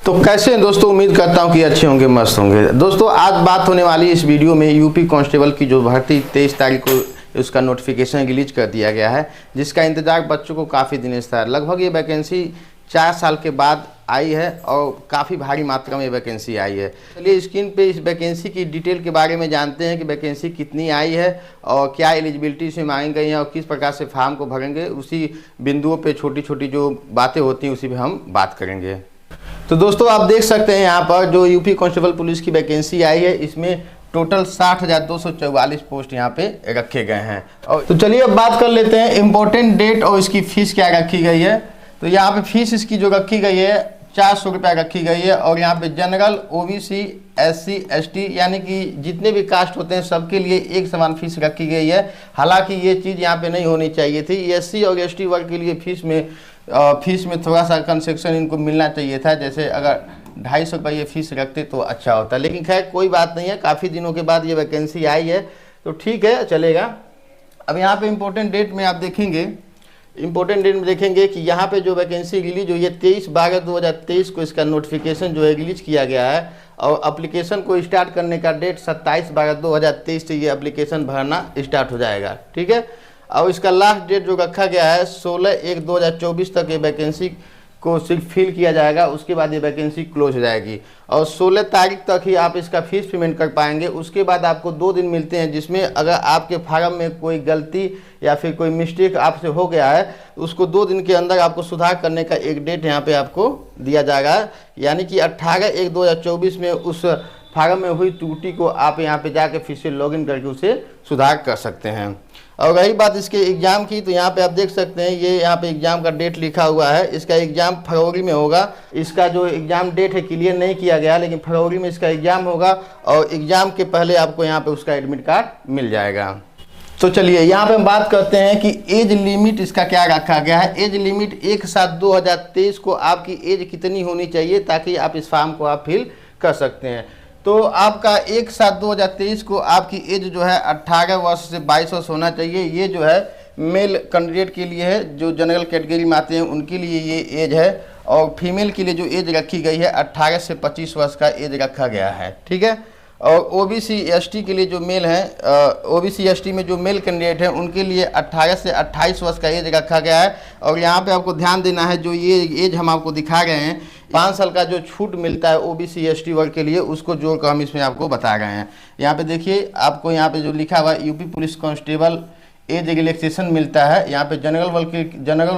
तो कैसे हैं दोस्तों, उम्मीद करता हूं कि अच्छे होंगे, मस्त होंगे। दोस्तों आज बात होने वाली इस वीडियो में यूपी कांस्टेबल की जो भर्ती 23 तारीख को उसका नोटिफिकेशन रिलीज कर दिया गया है, जिसका इंतजार बच्चों को काफ़ी दिनों से था। लगभग ये वैकेंसी 4 साल के बाद आई है और काफ़ी भारी मात्रा में वैकेंसी आई है। चलिए स्क्रीन पे इस वैकेंसी की डिटेल के बारे में जानते हैं कि वैकेंसी कितनी आई है और क्या एलिजिबिलिटी से मांगी गई है और किस प्रकार से फॉर्म को भरेंगे। उसी बिंदुओं पे छोटी छोटी जो बातें होती हैं उसी पे हम बात करेंगे। तो दोस्तों आप देख सकते हैं यहाँ पर जो यूपी कांस्टेबल पुलिस की वैकेंसी आई है, इसमें टोटल 60,244 पोस्ट यहाँ पे रखे गए हैं। और तो चलिए अब बात कर लेते हैं इम्पोर्टेंट डेट और इसकी फ़ीस क्या रखी गई है। तो यहाँ पे फीस इसकी जो रखी गई है 400 रुपये रखी गई है। और यहाँ पे जनरल, ओबीसी, एससी, एसटी यानी कि जितने भी कास्ट होते हैं सबके लिए एक समान फीस रखी गई है। हालांकि ये चीज़ यहाँ पे नहीं होनी चाहिए थी। एससी और एसटी वर्ग के लिए फीस में थोड़ा सा कंसेक्शन इनको मिलना चाहिए था। जैसे अगर 250 रुपये फीस रखते तो अच्छा होता, लेकिन खैर कोई बात नहीं है। काफ़ी दिनों के बाद ये वैकेंसी आई है तो ठीक है, चलेगा। अब यहाँ पे इम्पोर्टेंट डेट में आप देखेंगे, कि यहाँ पे जो वैकेंसी रिलीज हुई है 23/12/2023 को इसका नोटिफिकेशन जो है रिलीज किया गया है। और एप्लीकेशन को स्टार्ट करने का डेट 27/12/2023 से ये एप्लीकेशन भरना स्टार्ट हो जाएगा, ठीक है। और इसका लास्ट डेट जो रखा गया है 16/1/2024 तक ये वैकेंसी को सिर्फ फिल किया जाएगा। उसके बाद ये वैकेंसी क्लोज हो जाएगी और 16 तारीख तक ही आप इसका फीस पेमेंट कर पाएंगे। उसके बाद आपको 2 दिन मिलते हैं, जिसमें अगर आपके फार्म में कोई गलती या फिर कोई मिस्टेक आपसे हो गया है तो उसको 2 दिन के अंदर आपको सुधार करने का एक डेट यहाँ पे आपको दिया जाएगा। यानी कि 18/1/2024 में उस फार्म में हुई त्रुटि को आप यहाँ पे जाके फिर से लॉगिन करके उसे सुधार कर सकते हैं। और रही बात इसके एग्ज़ाम की, तो यहाँ पे आप देख सकते हैं ये यहाँ पे एग्ज़ाम का डेट लिखा हुआ है। इसका एग्ज़ाम फरवरी में होगा। इसका जो एग्ज़ाम डेट है क्लियर नहीं किया गया, लेकिन फरवरी में इसका एग्ज़ाम होगा और एग्ज़ाम के पहले आपको यहाँ पे उसका एडमिट कार्ड मिल जाएगा। तो चलिए यहाँ पे हम बात करते हैं कि एज लिमिट इसका क्या रखा गया है। एज लिमिट 1/7/2023 को आपकी एज कितनी होनी चाहिए ताकि आप इस फॉर्म को आप फिल कर सकते हैं। तो आपका 1/7/2023 को आपकी एज जो है 18 वर्ष से 22 वर्ष होना चाहिए। ये जो है मेल कैंडिडेट के लिए है, जो जनरल कैटेगरी में आते हैं उनके लिए ये एज है। और फीमेल के लिए जो एज रखी गई है 18 से 25 वर्ष का एज रखा गया है, ठीक है। और ओबीसी एसटी के लिए जो मेल हैं, ओबीसी एसटी में जो मेल कैंडिडेट हैं उनके लिए 18 से 28 वर्ष का एज रखा गया है। और यहाँ पे आपको ध्यान देना है, जो ये एज हम आपको दिखा रहे हैं 5 साल का जो छूट मिलता है ओबीसी एसटी वर्ग के लिए, उसको जोड़कर हम इसमें आपको बता रहे हैं। यहाँ पे देखिए आपको यहाँ पे जो लिखा हुआ है UP police constable age relaxation मिलता है। यहाँ पे जनरल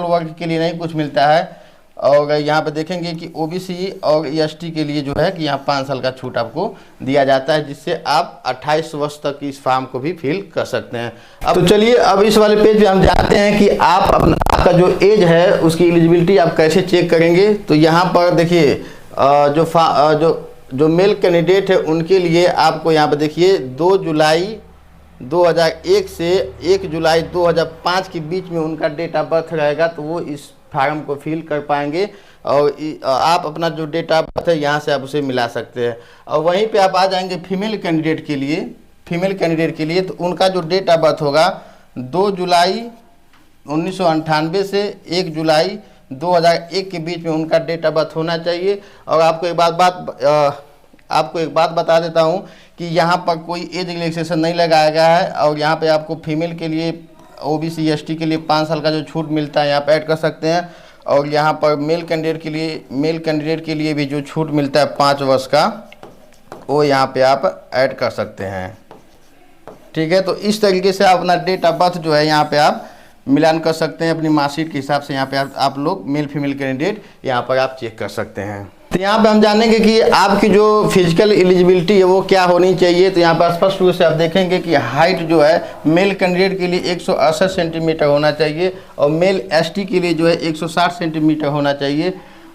वर्ग के लिए नहीं कुछ मिलता है। और यहाँ पे देखेंगे कि ओबीसी और एसटी के लिए जो है कि यहाँ 5 साल का छूट आपको दिया जाता है, जिससे आप 28 वर्ष तक इस फॉर्म को भी फिल कर सकते हैं। अब तो चलिए अब इस वाले पेज पे हम जानते हैं कि आप आपका जो एज है उसकी एलिजिबिलिटी आप कैसे चेक करेंगे। तो यहाँ पर देखिए जो मेल कैंडिडेट है उनके लिए आपको यहाँ पर देखिए 2 जुलाई 2001 से 1 जुलाई 2005 के बीच में उनका डेट ऑफ बर्थ रहेगा, तो वो इस फार्म को फिल कर पाएंगे। और आप अपना जो डेट ऑफ बर्थ है यहाँ से आप उसे मिला सकते हैं। और वहीं पे आप आ जाएंगे फीमेल कैंडिडेट के लिए, तो उनका जो डेट ऑफ बर्थ होगा 2 जुलाई 1998 से 1 जुलाई 2001 के बीच में उनका डेट ऑफ बर्थ होना चाहिए। और आपको एक बात बता देता हूँ कि यहाँ पर कोई एज रिलैक्सेशन नहीं लगाया गया है। और यहाँ पे आपको फीमेल के लिए, ओबीसी एसटी के लिए 5 साल का जो छूट मिलता है यहाँ पे ऐड कर सकते हैं। और यहाँ पर मेल कैंडिडेट के लिए भी जो छूट मिलता है 5 वर्ष का, वो यहाँ पे आप ऐड कर सकते हैं, ठीक है। तो इस तरीके से आप अपना डेट ऑफ बर्थ जो है यहाँ पे आप मिलान कर सकते हैं अपनी मार्कशीट के हिसाब से। यहाँ पे आप लोग मेल फीमेल कैंडिडेट यहाँ पर आप चेक कर सकते हैं। तो यहाँ पे हम जानेंगे कि आपकी जो फिजिकल एलिजिबिलिटी है वो क्या होनी चाहिए। तो यहाँ पर स्पष्ट रूप से आप देखेंगे कि हाइट जो है मेल कैंडिडेट के लिए 168 सेंटीमीटर होना चाहिए और मेल एसटी के लिए जो है 160 सेंटीमीटर होना चाहिए।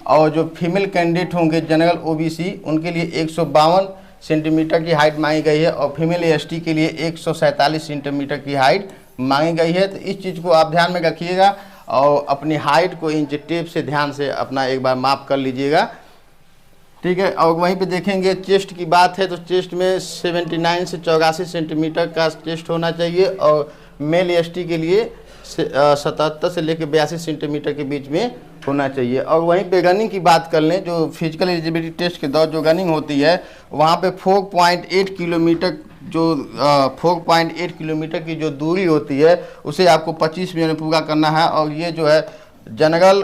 और जो फीमेल कैंडिडेट होंगे जनरल ओबीसी उनके लिए 152 सेंटीमीटर की हाइट मांगी गई है और फीमेल एसटी के लिए 147 सेंटीमीटर की हाइट मांगी गई है। तो इस चीज़ को आप ध्यान में रखिएगा और अपनी हाइट को इंच टेप से ध्यान से अपना एक बार माप कर लीजिएगा, ठीक है। और वहीं पे देखेंगे चेस्ट की बात है तो चेस्ट में 79 से 84 सेंटीमीटर का चेस्ट होना चाहिए और मेल एसटी के लिए 77 से लेकर 82 सेंटीमीटर के बीच में होना चाहिए। और वहीं पे रनिंग की बात कर लें, जो फिजिकल एलिजिबिलिटी टेस्ट के दौरान जो रनिंग होती है वहाँ पे 4.8 किलोमीटर जो 4.8 किलोमीटर की जो दूरी होती है उसे आपको 25 मिनट में पूरा करना है। और ये जो है जनरल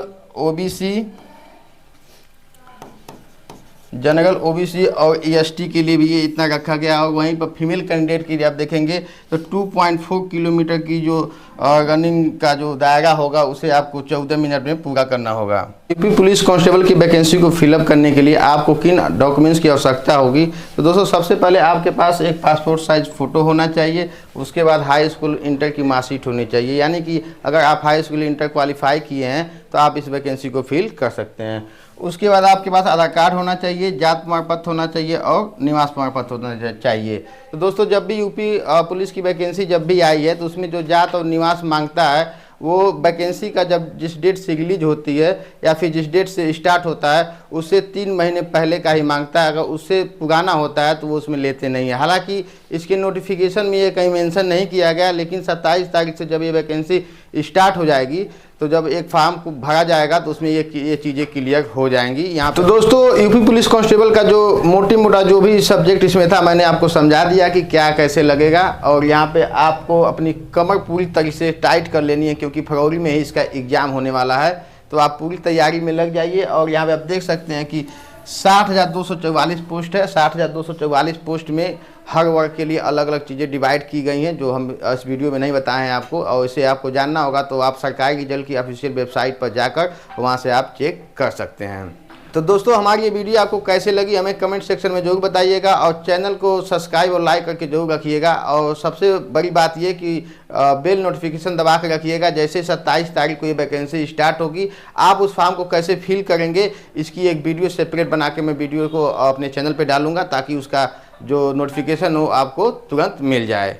ओबीसी और एसटी के लिए भी ये इतना रखा गया। और वहीं पर फीमेल कैंडिडेट के लिए आप देखेंगे तो 2.4 किलोमीटर की जो रनिंग का जो दायरा होगा उसे आपको 14 मिनट में पूरा करना होगा। यूपी पुलिस कांस्टेबल की वैकेंसी को फिलअप करने के लिए आपको किन डॉक्यूमेंट्स की आवश्यकता होगी? तो दोस्तों सबसे पहले आपके पास एक पासपोर्ट साइज फ़ोटो होना चाहिए। उसके बाद हाई स्कूल इंटर की मार्कशीट होनी चाहिए, यानी कि अगर आप हाई स्कूल इंटर क्वालिफाई किए हैं तो आप इस वैकेंसी को फिल कर सकते हैं। उसके बाद आपके पास आधार कार्ड होना चाहिए, जात प्रमाण पत्र होना चाहिए और निवास प्रमाण पत्र होना चाहिए। तो दोस्तों जब भी यूपी पुलिस की वैकेंसी जब भी आई है तो उसमें जो जात और निवास मांगता है वो वैकेंसी का जब जिस डेट से रिलीज होती है या फिर जिस डेट से स्टार्ट होता है उससे 3 महीने पहले का ही मांगता है। अगर उससे पुराना होता है तो वो उसमें लेते नहीं है। हालांकि इसके नोटिफिकेशन में ये कहीं मेंशन नहीं किया गया, लेकिन 27 तारीख से जब ये वैकेंसी स्टार्ट हो जाएगी तो जब एक फॉर्म को भरा जाएगा तो उसमें ये चीज़ें क्लियर हो जाएंगी यहाँ। तो दोस्तों यूपी पुलिस कांस्टेबल का जो मोटा जो भी सब्जेक्ट इसमें था मैंने आपको समझा दिया कि क्या कैसे लगेगा। और यहाँ पे आपको अपनी कमर पूरी तरीके से टाइट कर लेनी है क्योंकि फरवरी में ही इसका एग्ज़ाम होने वाला है। तो आप पूरी तैयारी में लग जाइए। और यहाँ पे आप देख सकते हैं कि 60,244 पोस्ट है। 60,244 पोस्ट में हर वर्ग के लिए अलग अलग चीज़ें डिवाइड की गई हैं जो हम इस वीडियो में नहीं बताए हैं आपको। और इसे आपको जानना होगा तो आप सरकारी रिजल्ट की ऑफिशियल वेबसाइट पर जाकर वहां से आप चेक कर सकते हैं। तो दोस्तों हमारी ये वीडियो आपको कैसे लगी हमें कमेंट सेक्शन में जरूर बताइएगा और चैनल को सब्सक्राइब और लाइक करके जरूर रखिएगा। और सबसे बड़ी बात ये कि बेल नोटिफिकेशन दबा कर रखिएगा। जैसे 27 तारीख को ये वैकेंसी स्टार्ट होगी आप उस फॉर्म को कैसे फिल करेंगे इसकी एक वीडियो सेपरेट बना के मैं वीडियो को अपने चैनल पर डालूंगा ताकि उसका जो नोटिफिकेशन हो आपको तुरंत मिल जाए।